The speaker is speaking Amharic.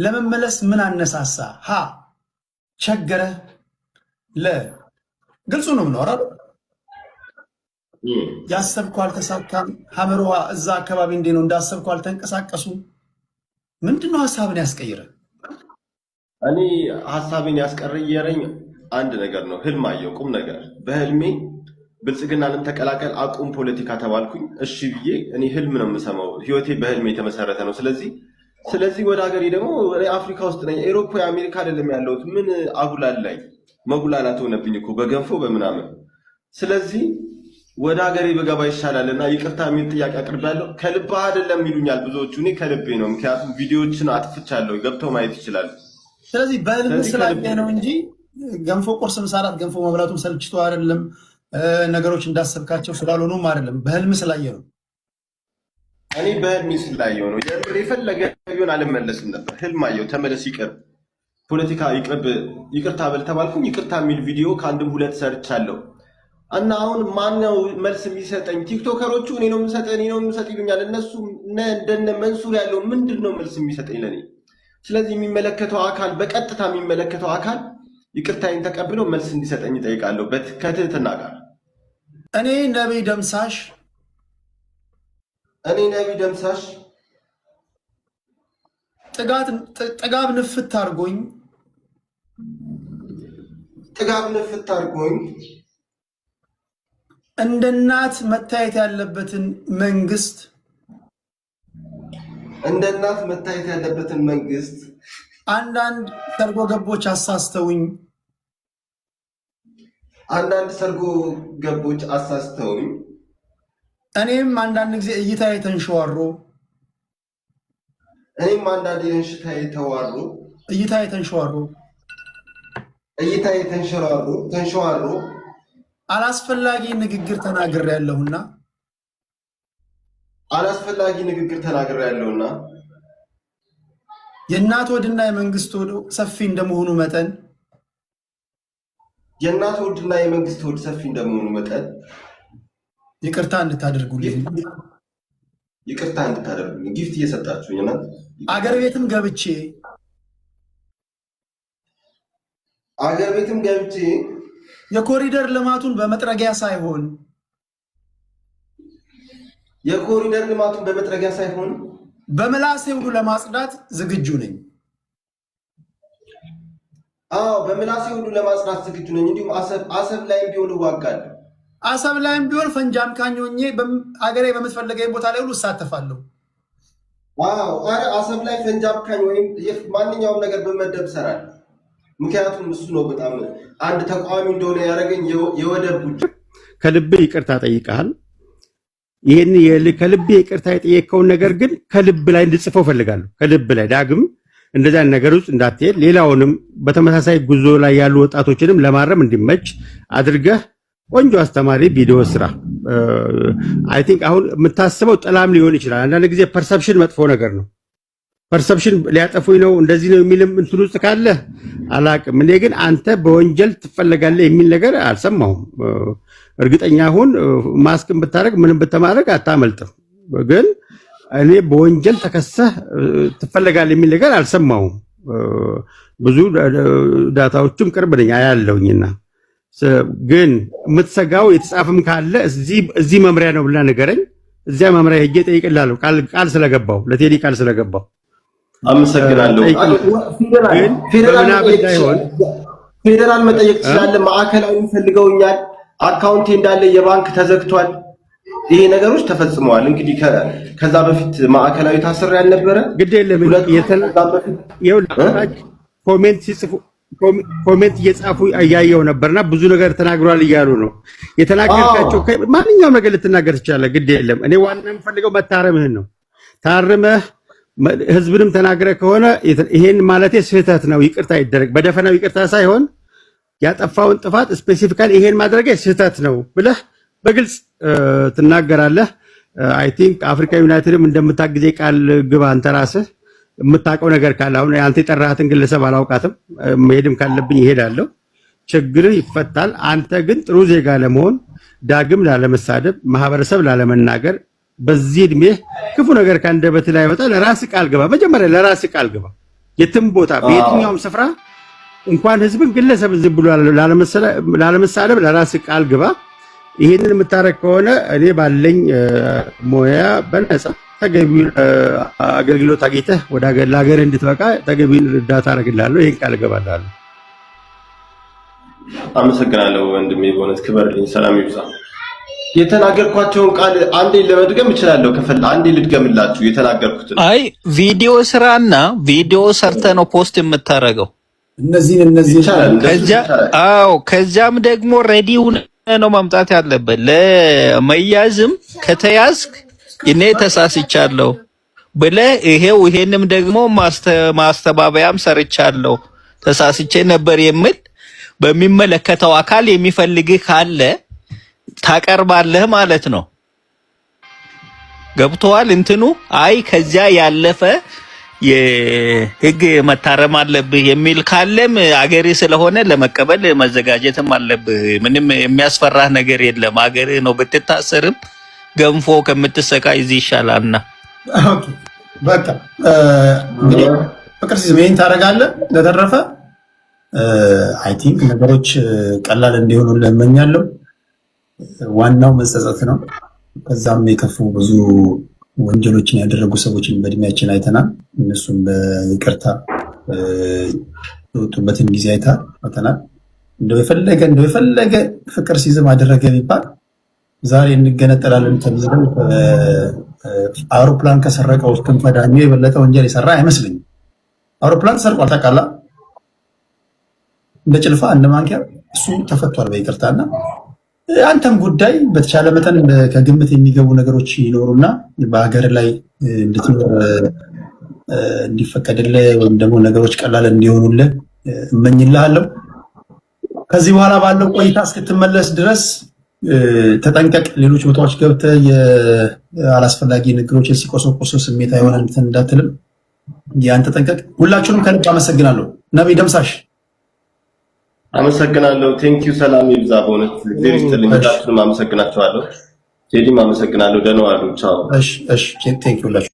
ለመመለስ ምን አነሳሳ? ሀ ቸገረ፣ ለ ግልጹ ነው የምናወራው። ያሰብከው አልተሳካም፣ ሐመርዋ እዛ አካባቢ እንዴ ነው እንዳሰብከው አልተንቀሳቀሱም። ምንድነው ሐሳብን ያስቀየረ? እኔ ሐሳብን ያስቀየረኝ አንድ ነገር ነው። ህልም አየሁ፣ ቁም ነገር። በህልሜ ብልጽግናንም ተቀላቀል አቁም ፖለቲካ ተባልኩኝ። እሺ ብዬ እኔ ህልም ነው የምሰማው። ህይወቴ በህልሜ የተመሰረተ ነው። ስለዚህ ወደ ሀገሬ ደግሞ አፍሪካ ውስጥ ነኝ። ኤሮፓ አሜሪካ አይደለም ያለሁት። ምን አጉላላኝ? መጉላላት ሆነብኝ እኮ በገንፎ በምናምን። ስለዚህ ወደ ሀገሬ በገባ ይሻላል እና ይቅርታ የሚል ጥያቄ አቅርቤያለሁ። ከልብ አይደለም ይሉኛል ብዙዎቹ። እኔ ከልቤ ነው፣ ምክንያቱም ቪዲዮዎችን አጥፍቻለሁ፣ ገብተው ማየት ይችላል። ስለዚህ በህልም ስላየ ነው እንጂ ገንፎ ቁርስ፣ ምሳ፣ እራት ገንፎ መብላቱን ሰልችቶ አይደለም፣ ነገሮች እንዳሰብካቸው ስላልሆኑም አይደለም፣ በህልም ስላየ ነው። እኔ በህልም ስላየው ነው። የፈለገ ቢሆን አልመለስም ነበር። ህልም አየሁ፣ ተመለስ፣ ይቅር፣ ፖለቲካ ይቅርታ በል ተባልኩኝ። ይቅርታ የሚል ቪዲዮ ከአንድም ሁለት ሰርቻለሁ እና አሁን ማነው መልስ የሚሰጠኝ? ቲክቶከሮቹ እኔ ነው የምሰጥ ይሉኛል። እነሱ እንደነ መንሱር ያለው ምንድን ነው መልስ የሚሰጠኝ ለኔ? ስለዚህ የሚመለከተው አካል፣ በቀጥታ የሚመለከተው አካል ይቅርታዬን ተቀብለው መልስ እንዲሰጠኝ እጠይቃለሁ ከትህትና ጋር። እኔ ነቢይ ደምሳሽ ጥጋብ ንፍት አድርጎኝ እንደ እናት መታየት ያለበትን መንግስት አንዳንድ ሰርጎ ገቦች አሳስተውኝ እኔም አንዳንድ ጊዜ እይታዬ ተንሸዋሮ አላስፈላጊ ንግግር ተናግሬያለሁና የእናት ወድና የመንግስት ወድ ሰፊ እንደመሆኑ መጠን ይቅርታ እንድታደርጉልኝ ጊፍት እየሰጣችሁኝ እና አገር ቤትም ገብቼ የኮሪደር ልማቱን በመጥረጊያ ሳይሆን በምላሴ ሁሉ ለማጽዳት ዝግጁ ነኝ። በምላሴ ሁሉ ለማጽዳት ዝግጁ ነኝ። እንዲሁም አሰብ ላይም ቢሆን እዋጋለሁ። አሰብ ላይም ቢሆን ፈንጃም ካኞኜ አገሬ በምትፈልገኝ ቦታ ላይ ሁሉ እሳተፋለሁ። አሰብ ላይ ፈንጃም ካኝ ወይም ማንኛውም ነገር በመደብ እሰራለሁ። ምክንያቱም እሱ ነው በጣም አንድ ተቃዋሚ እንደሆነ ያደረገኝ የወደብ ጉዳይ። ከልብ ይቅርታ ጠይቀሃል። ይሄን ከልብ ይቅርታ የጠየቀውን ነገር ግን ከልብ ላይ እንድጽፈው ፈልጋለሁ። ከልብ ላይ ዳግም እንደዛ ነገር ውስጥ እንዳትሄድ፣ ሌላውንም በተመሳሳይ ጉዞ ላይ ያሉ ወጣቶችንም ለማረም እንዲመች አድርገህ ቆንጆ አስተማሪ ቪዲዮ ስራ። አይ ቲንክ አሁን የምታስበው ጥላም ሊሆን ይችላል። አንዳንድ ጊዜ ፐርሰፕሽን መጥፎ ነገር ነው። ፐርሰፕሽን ሊያጠፉኝ ነው እንደዚህ ነው የሚልም እንትን ውስጥ ካለ አላቅም። እኔ ግን አንተ በወንጀል ትፈለጋለህ የሚል ነገር አልሰማሁም። እርግጠኛ ሁን፣ ማስክን ብታረግ ምንም ብትማረግ አታመልጥም። ግን እኔ በወንጀል ተከሰህ ትፈለጋለህ የሚል ነገር አልሰማሁም። ብዙ ዳታዎችም ቅርብ ነኝ አያለሁኝና ግን የምትሰጋው የተጻፈም ካለ እዚህ መምሪያ ነው ብላ ነገረኝ። እዚያ መምሪያ ሄጄ ጠይቅላለሁ። ቃል ስለገባው ለቴዲ ቃል ስለገባው አመሰግናለሁ። ፌዴራል መጠየቅ ትችላለህ። ማዕከላዊ ፈልገውኛል። አካውንቴ እንዳለ የባንክ ተዘግቷል። ይሄ ነገሮች ተፈጽመዋል። እንግዲህ ከዛ በፊት ማዕከላዊ ታስሬ ያልነበረ ግድ የለም ኮሜንት ሲጽፉ ኮሜንት እየጻፉ እያየው ነበርና ብዙ ነገር ተናግሯል እያሉ ነው የተናገርካቸው። ማንኛውም ነገር ልትናገር ትችላለህ፣ ግድ የለም። እኔ ዋና የምፈልገው መታረምህን ነው። ታርመህ ህዝብንም ተናግረህ ከሆነ ይሄን ማለቴ ስህተት ነው፣ ይቅርታ ይደረግ፣ በደፈናው ይቅርታ ሳይሆን ያጠፋውን ጥፋት ስፔሲፊካሊ ይሄን ማድረግ ስህተት ነው ብለህ በግልጽ ትናገራለህ። አይ ቲንክ አፍሪካ ዩናይትድም እንደምታግዜ ቃል ግባ አንተ ራስህ። የምታውቀው ነገር ካለ አሁን አንተ የጠራሃትን ግለሰብ አላውቃትም፣ መሄድም ካለብኝ ይሄዳለሁ። ችግርህ ይፈታል። አንተ ግን ጥሩ ዜጋ ለመሆን ዳግም ላለመሳደብ፣ ማህበረሰብ ላለመናገር፣ በዚህ እድሜ ክፉ ነገር ካንደበት ላይ ወጣ ለራስህ ቃል ግባ። መጀመሪያ ለራስህ ቃል ግባ። የትም ቦታ በየትኛውም ስፍራ እንኳን ህዝብን ግለሰብ ዝም ብሎ ላለመሳደብ ለራስ ቃል ግባ። ይሄንን የምታረግ ከሆነ እኔ ባለኝ ሞያ በነፃ ተገቢውን አገልግሎት አግኝተህ ወደ ሀገር እንድትበቃ ተገቢውን እርዳታ አደርግልሃለሁ። ይሄን ቃል እገባልሃለሁ። አመሰግናለሁ ወንድሜ፣ በእውነት ክበርልኝ። ሰላም ይብዛ። የተናገርኳቸውን ቃል አንዴ ለመድገም እችላለሁ። ከፈል አንዴ ልድገምላችሁ የተናገርኩትን። አይ ቪዲዮ ስራና ቪዲዮ ሰርተ ነው ፖስት የምታረገው። እነዚህ ከዛም ደግሞ ሬዲ ነው መምጣት ያለበት። ለመያዝም ከተያዝክ እኔ ተሳስቻለሁ ብለህ ይሄንም ደግሞ ማስተባበያም ሰርቻለሁ ተሳስቼ ነበር የሚል በሚመለከተው አካል የሚፈልግህ ካለ ታቀርባለህ ማለት ነው። ገብቶሃል እንትኑ? አይ ከዚያ ያለፈ የህግ መታረም አለብህ የሚል ካለም አገሪ ስለሆነ ለመቀበል መዘጋጀትም አለብህ። ምንም የሚያስፈራህ ነገር የለም። አገሪ ነው። ብትታሰርም ገንፎ ከምትሰቃይ እዚህ ይሻላልና። ኦኬ በቃ እንግዲህ ፍቅር ሲዝም ይሄን ታደርጋለህ። ለተረፈ አይ ቲንክ ነገሮች ቀላል እንዲሆኑ ለመኛለሁ። ዋናው መጸጸት ነው። ከዛም የከፉ ብዙ ወንጀሎችን ያደረጉ ሰዎችን በእድሜያችን አይተናል። እነሱም በይቅርታ የወጡበትን ጊዜ አይተናል። እንደው የፈለገ ፍቅር ሲዝም አደረገ ቢባል ዛሬ እንገነጠላለን ተብለን አውሮፕላን ከሰረቀው ክንፈ ዳኘው የበለጠ ወንጀል የሰራ አይመስለኝም። አውሮፕላን ተሰርቋል ታውቃለህ? እንደ ጭልፋ እንደ ማንኪያ እሱ ተፈቷል በይቅርታና አንተም ጉዳይ በተቻለ መጠን ከግምት የሚገቡ ነገሮች ይኖሩና በሀገር ላይ እንድትኖር እንዲፈቀድልህ ወይም ደግሞ ነገሮች ቀላል እንዲሆኑልህ እመኝልሃለሁ። ከዚህ በኋላ ባለው ቆይታ እስክትመለስ ድረስ ተጠንቀቅ። ሌሎች ቦታዎች ገብተህ የአላስፈላጊ ንግሮችን ሲቆሰቆሱ ስሜት አይሆን እንትን እንዳትልም ያን ተጠንቀቅ። ሁላችሁንም ከልብ አመሰግናለሁ። ነብይ ደምሳሽ አመሰግናለሁ። ቴንክ ዩ። ሰላም ይብዛ። በእውነት እግዚአብሔር ይስጥልኝ። ሁላችሁንም አመሰግናችኋለሁ። ቴዲም አመሰግናለሁ። ደህና ዋሉ። ቻው። እሺ ቴንክ ዩ።